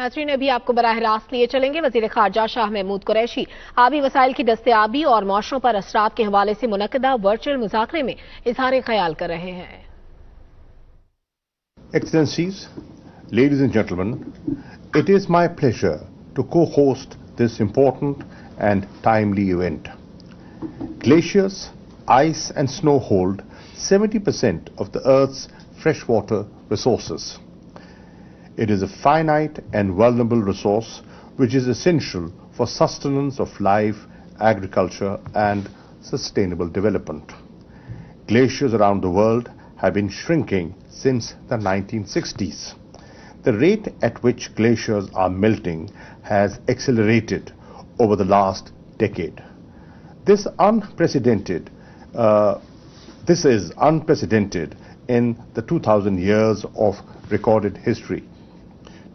नाज़रीन, अभी आपको बराह रास्त लिए चलेंगे। वजीर खارجہ शाह महमूद कुरैशी आबी वसाइल की दस्तयाबी और معاشروں पर اثرات के हवाले से منعقدہ वर्चुअल मज़ाकरे में इजहार ख्याल कर रहे हैं। Excellencies, ladies and gentlemen, it is my pleasure to co-host this important and timely event. Glaciers, ice and snow hold 70% of the Earth's freshwater resources. It is a finite and vulnerable resource which is essential for sustenance of life, agriculture and sustainable development. Glaciers around the world have been shrinking since the 1960s. The rate at which glaciers are melting has accelerated over the last decade. This is unprecedented in the 2000 years of recorded history.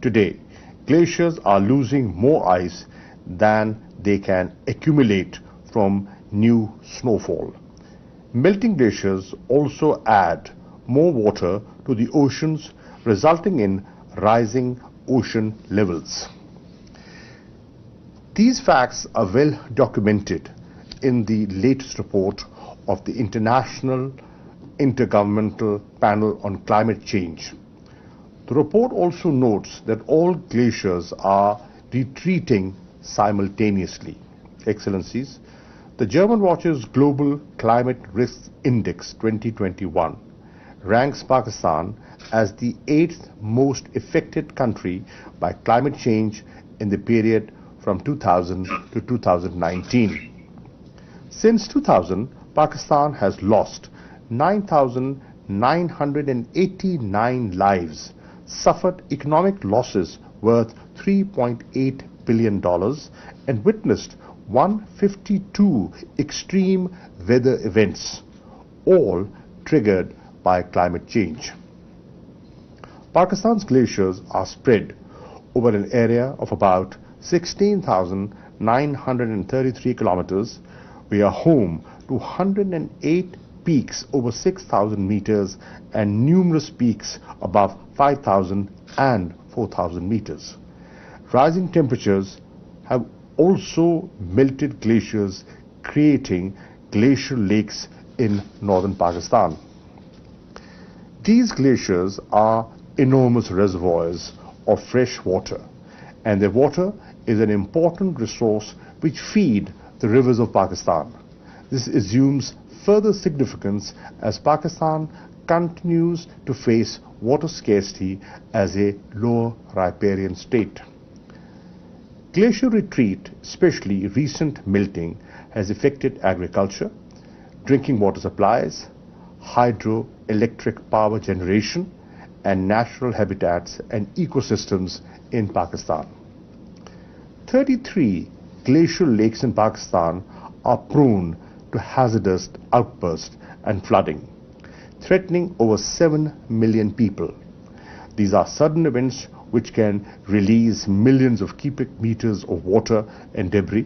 Today, glaciers are losing more ice than they can accumulate from new snowfall. Melting glaciers also add more water to the oceans, resulting in rising ocean levels. These facts are well documented in the latest report of the International Intergovernmental Panel on Climate Change. The report also notes that all glaciers are retreating simultaneously. Excellencies, the German Watch's Global Climate Risk Index 2021 ranks Pakistan as the 8th most affected country by climate change in the period from 2000 to 2019. Since 2000, Pakistan has lost 9,989 lives, suffered economic losses worth $3.8 billion, and witnessed 152 extreme weather events, all triggered by climate change. Pakistan's glaciers are spread over an area of about 16,933 kilometers. We are home to 108 peaks over 6,000 meters and numerous peaks above 5,000 and 4,000 meters. Rising temperatures have also melted glaciers, creating glacial lakes in northern Pakistan. These glaciers are enormous reservoirs of fresh water, and their water is an important resource which feed the rivers of Pakistan. This assumes further significance as Pakistan continues to face water scarcity as a lower riparian state. Glacier retreat, especially recent melting, has affected agriculture, drinking water supplies, hydroelectric power generation, and natural habitats and ecosystems in Pakistan. 33 glacial lakes in Pakistan are prone to hazardous outbursts and flooding, threatening over 7 million people. These are sudden events which can release millions of cubic meters of water and debris,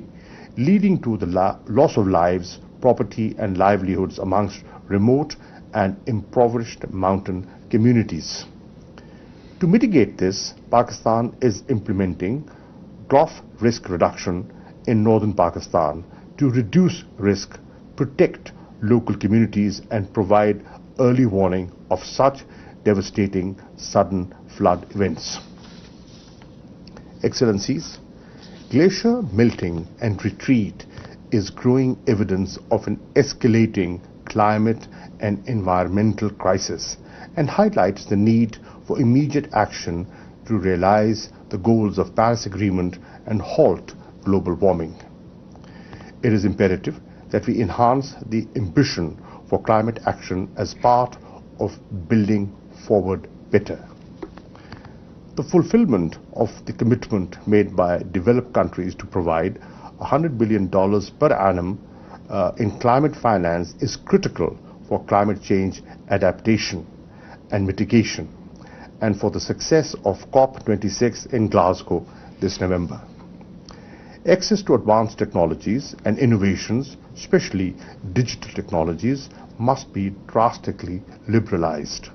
leading to the loss of lives, property and livelihoods amongst remote and impoverished mountain communities. To mitigate this, Pakistan is implementing drought risk reduction in northern Pakistan to reduce risk, protect local communities and provide early warning of such devastating sudden flood events. Excellencies, glacier melting and retreat is growing evidence of an escalating climate and environmental crisis and highlights the need for immediate action to realize the goals of Paris Agreement and halt global warming. It is imperative that we enhance the ambition for climate action as part of building forward better. The fulfillment of the commitment made by developed countries to provide $100 billion per annum in climate finance is critical for climate change adaptation and mitigation, and for the success of COP26 in Glasgow this November. Access to advanced technologies and innovations, especially digital technologies, must be drastically liberalized.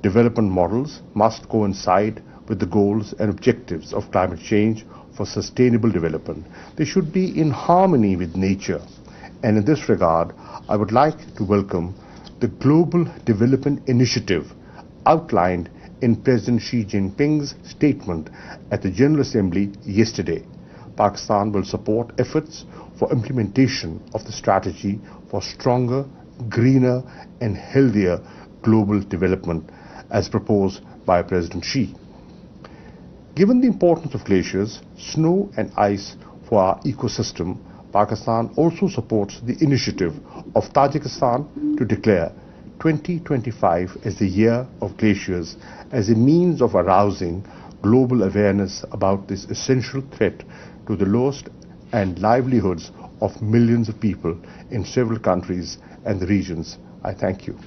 Development models must coincide with the goals and objectives of climate change for sustainable development. They should be in harmony with nature. And in this regard, I would like to welcome the Global Development Initiative outlined in President Xi Jinping's statement at the General Assembly yesterday. Pakistan will support efforts for implementation of the strategy for stronger, greener and healthier global development as proposed by President Xi. Given the importance of glaciers, snow and ice for our ecosystem, Pakistan also supports the initiative of Tajikistan to declare 2025 as the year of glaciers as a means of arousing global awareness about this essential threat to the lowest and livelihoods of millions of people in several countries and the regions. I thank you.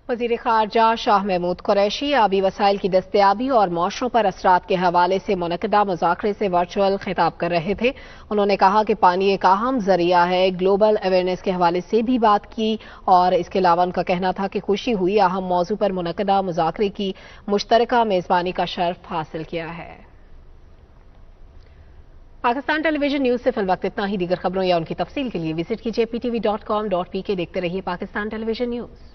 وزیر خارجہ شاہ محمود قریشی آبی وسائل کی دستیابی اور معاشروں پر اثرات کے حوالے سے منعقدہ مذاکرے سے ورچوئل خطاب کر رہے تھے. انہوں نے کہا کہ پانی ایک اہم ذریعہ ہے. گلوبل اویئرنیس کے حوالے سے بھی بات کی اور اس کے علاوہ ان کا کہنا تھا کہ خوشی ہوئی اہم موضوع پر منعقدہ مذاکرے کی مشترکہ میزبانی کا شرف حاصل کیا ہے. پاکستان ٹیلی ویژن نیوز سے فی الوقت اتنا ہی. دیگر خبروں یا ان کی تفصیل کے لیے وزٹ کیجیے ptv.com.pk. دیکھتے رہیے پاکستان ٹیلی ویژن نیوز.